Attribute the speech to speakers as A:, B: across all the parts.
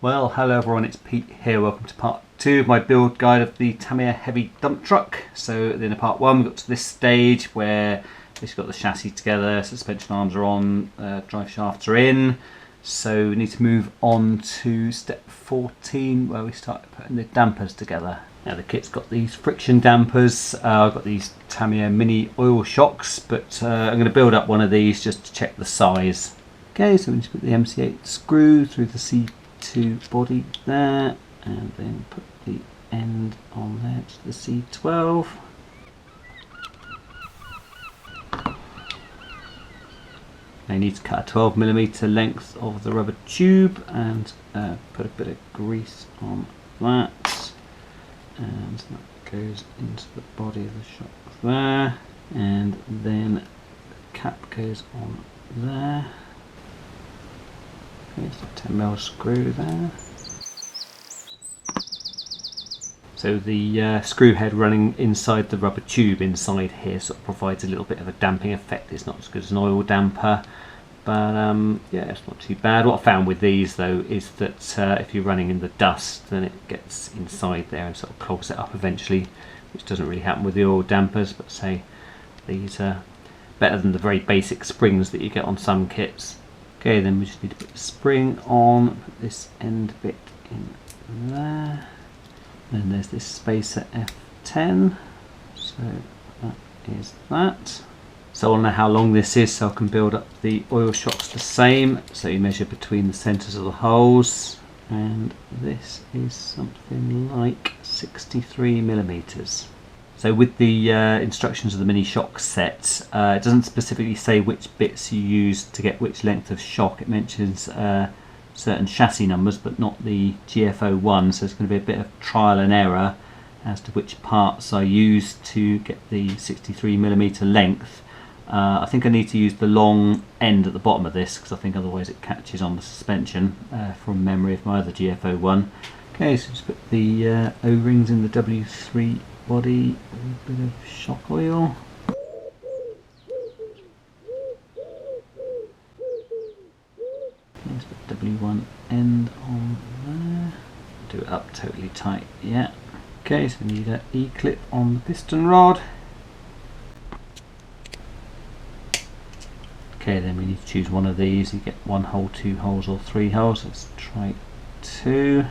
A: Well, hello everyone, it's Pete here. Welcome to part 2 of my build guide of the Tamiya heavy dump truck. So in part 1 we got to this stage where we've got the chassis together, suspension arms are on, drive shafts are in. So we need to move on to step 14 where we start putting the dampers together. Now the kit's got these friction dampers. I've got these Tamiya mini oil shocks, but I'm going to build up one of these just to check the size. Okay, so we need to put the MC8 screw through the C2 body there, and then put the end on there to the C12. I need to cut a 12mm length of the rubber tube and put a bit of grease on that, and that goes into the body of the shock there, and then the cap goes on there. Here's the 10mm screw there. So the screw head running inside the rubber tube inside here sort of provides a little bit of a damping effect. It's not as good as an oil damper, but yeah, it's not too bad. What I found with these though is that if you're running in the dust, then it gets inside there and sort of clogs it up eventually, which doesn't really happen with the oil dampers, but say these are better than the very basic springs that you get on some kits. Okay, then we just need to put the spring on, put this end bit in there. Then there's this spacer F10, so that is that. So I'll know how long this is so I can build up the oil shocks the same. So you measure between the centres of the holes, and this is something like 63mm. So with the instructions of the mini shock set, it doesn't specifically say which bits you use to get which length of shock. It mentions certain chassis numbers but not the GF-01, so it's going to be a bit of trial and error as to which parts I use to get the 63mm length. I think I need to use the long end at the bottom of this because I think otherwise it catches on the suspension from memory of my other GF-01. Okay, so just put the O-rings in the W3 body with a bit of shock oil. Let's put W1 end on there. Do it up totally tight, yeah. Okay, so we need an E-clip on the piston rod. Okay, then we need to choose one of these. You get 1 hole, 2 holes or 3 holes. Let's try 2.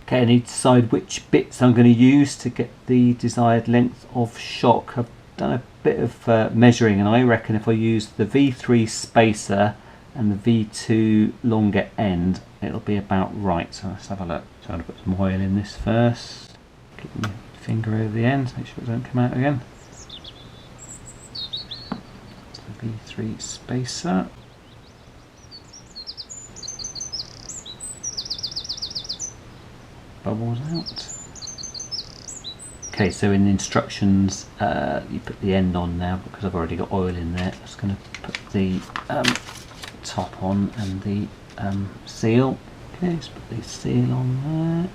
A: Okay, I need to decide which bits I'm going to use to get the desired length of shock. I've done a bit of measuring, and I reckon if I use the V3 spacer and the V2 longer end, it'll be about right. So let's have a look. So I'm going to put some oil in this first. Keep my finger over the end, make sure it doesn't come out again. It's the V3 spacer. Bubbles out. Okay, so in the instructions you put the end on now because I've already got oil in there. I'm just going to put the top on and the seal. Okay, let's put the seal on there.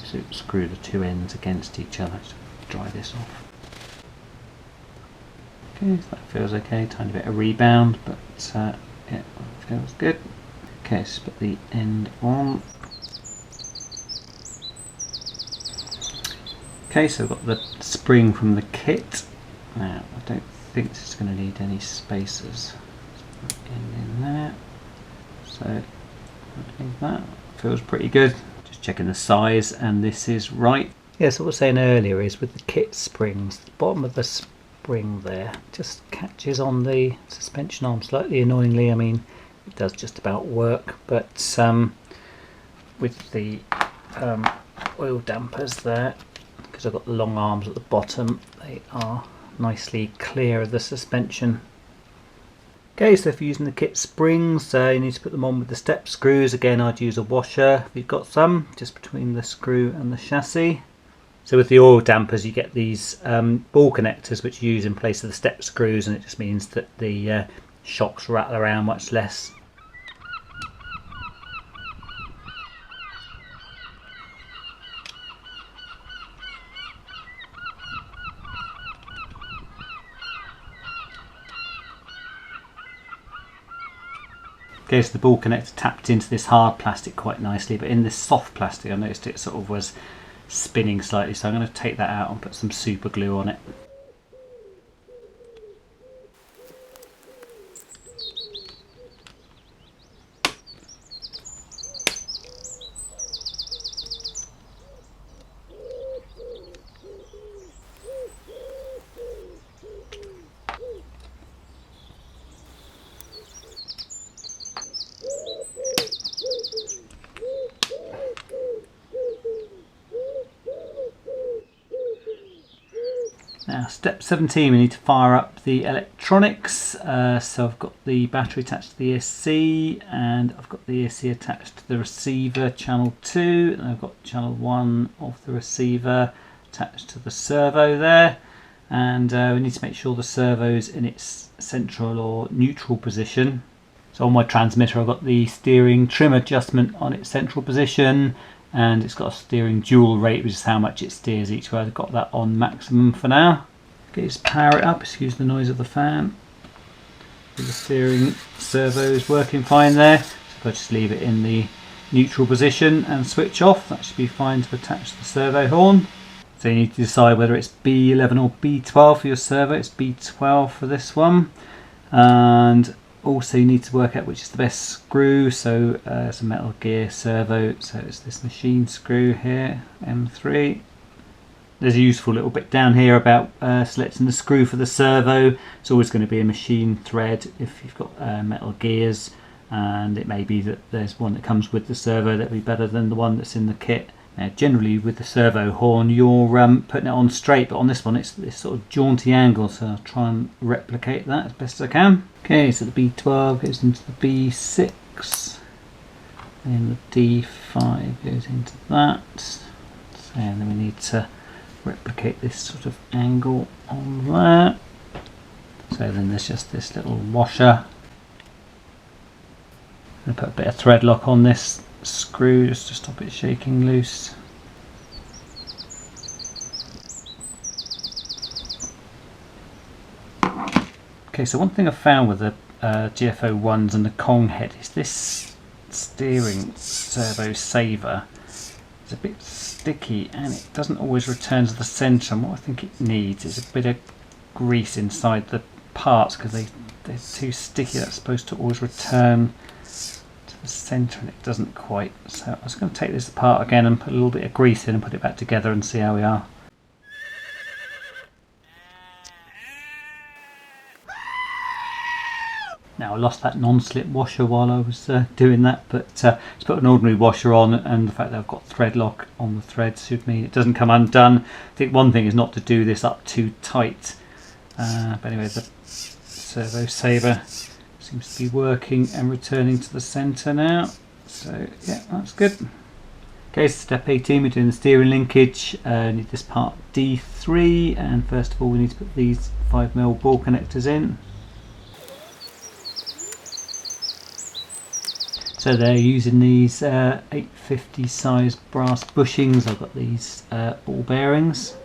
A: So screw the 2 ends against each other. Just dry this off. Okay, so that feels okay. Tiny bit of rebound, but yeah, that feels good. Okay, so put the end on. Okay, so I've got the spring from the kit. Now, I don't think this is going to need any spacers. Put the end in there. So, I think that feels pretty good. Just checking the size, and this is right. Yeah, so what I was saying earlier is with the kit springs, the bottom of the spring there just catches on the suspension arm slightly annoyingly. I mean, it does just about work, but with the oil dampers there, because I've got the long arms at the bottom, they are nicely clear of the suspension. Okay, so if you're using the kit springs, you need to put them on with the step screws. Again, I'd use a washer if you've got some, just between the screw and the chassis. So with the oil dampers you get these ball connectors which you use in place of the step screws, and it just means that the shocks rattle around much less. Okay, so the ball connector tapped into this hard plastic quite nicely, but in this soft plastic I noticed it sort of was spinning slightly, so I'm going to take that out and put some super glue on it. Now step 17, we need to fire up the electronics. So I've got the battery attached to the ESC, and I've got the ESC attached to the receiver channel 2, and I've got channel 1 of the receiver attached to the servo there, and we need to make sure the servo's in its central or neutral position. So on my transmitter I've got the steering trim adjustment on its central position, and it's got a steering dual rate, which is how much it steers each way. I've got that on maximum for now. Okay, just power it up, excuse the noise of the fan. The steering servo is working fine there. So if I just leave it in the neutral position and switch off, that should be fine to attach the servo horn. So you need to decide whether it's B11 or B12 for your servo. It's B12 for this one. And also you need to work out which is the best screw. So it's a Metal Gear servo, so it's this machine screw here, M3. There's a useful little bit down here about selecting the screw for the servo. It's always going to be a machine thread if you've got Metal Gears, and it may be that there's one that comes with the servo that'll be better than the one that's in the kit. Now, generally with the servo horn you're putting it on straight, but on this one it's this sort of jaunty angle, so I'll try and replicate that as best as I can. Okay, so the B12 goes into the B6, then the D5 goes into that, so then we need to replicate this sort of angle on there. So then there's just this little washer. I'm going to put a bit of thread lock on this screw just to stop it shaking loose. Okay, so one thing I've found with the GF-01s and the Kong head is this steering servo saver is a bit sticky and it doesn't always return to the centre, and what I think it needs is a bit of grease inside the parts, because they're too sticky. That's supposed to always return to the centre and it doesn't quite. So I was going to take this apart again and put a little bit of grease in and put it back together and see how we are. Now I lost that non-slip washer while I was doing that, but just put an ordinary washer on, and the fact that I've got thread lock on the threads should mean it doesn't come undone. I think one thing is not to do this up too tight, but anyway, the servo saver seems to be working and returning to the centre now, so yeah, that's good. Okay, so step 18, we're doing the steering linkage. Need this part D3, and first of all we need to put these 5mm ball connectors in. So they're using these 850 size brass bushings. I've got these ball bearings.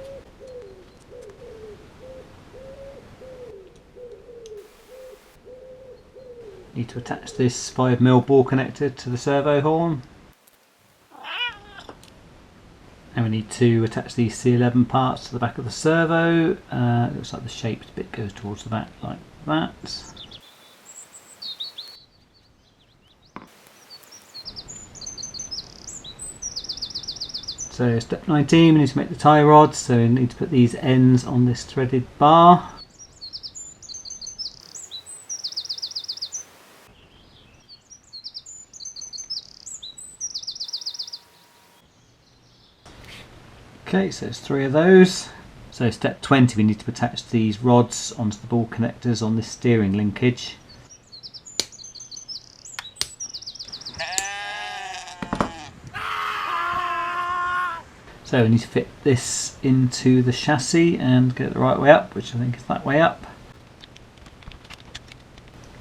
A: Need to attach this 5mm ball connector to the servo horn. And we need to attach these C11 parts to the back of the servo. It looks like the shaped bit goes towards the back like that. So step 19, we need to make the tie rods, so we need to put these ends on this threaded bar. Okay, so there's 3 of those. So step 20, we need to attach these rods onto the ball connectors on this steering linkage. So we need to fit this into the chassis and get it the right way up, which I think is that way up.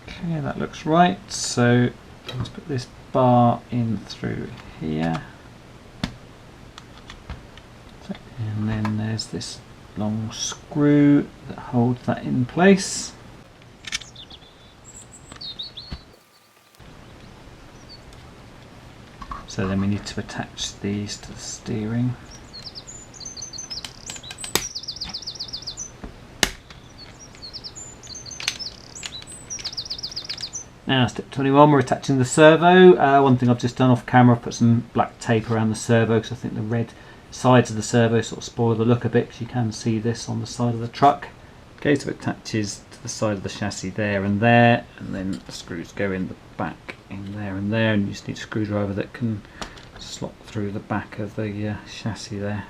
A: Okay, that looks right. So let's put this bar in through here. And then there's this long screw that holds that in place. So then we need to attach these to the steering. Now step 21, we're attaching the servo. One thing I've just done off camera, I've put some black tape around the servo because I think the red sides of the servo sort of spoil the look a bit, because you can see this on the side of the truck. Okay, so it attaches to the side of the chassis there, and then the screws go in the back in there, and you just need a screwdriver that can slot through the back of the chassis there.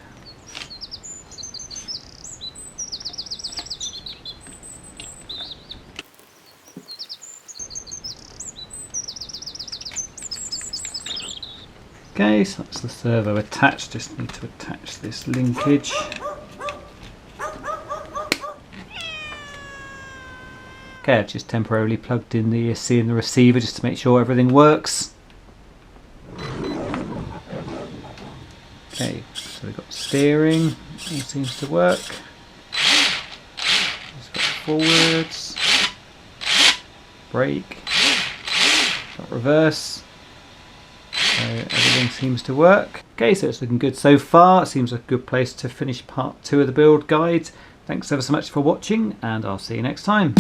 A: Okay, so that's the servo attached, just need to attach this linkage. Okay, I've just temporarily plugged in the ESC and the receiver just to make sure everything works. Okay, so we've got steering, it seems to work. Just got forwards, brake, got reverse. So everything seems to work. Okay, so it's looking good so far. It seems like a good place to finish part 2 of the build guide. Thanks ever so much for watching, and I'll see you next time.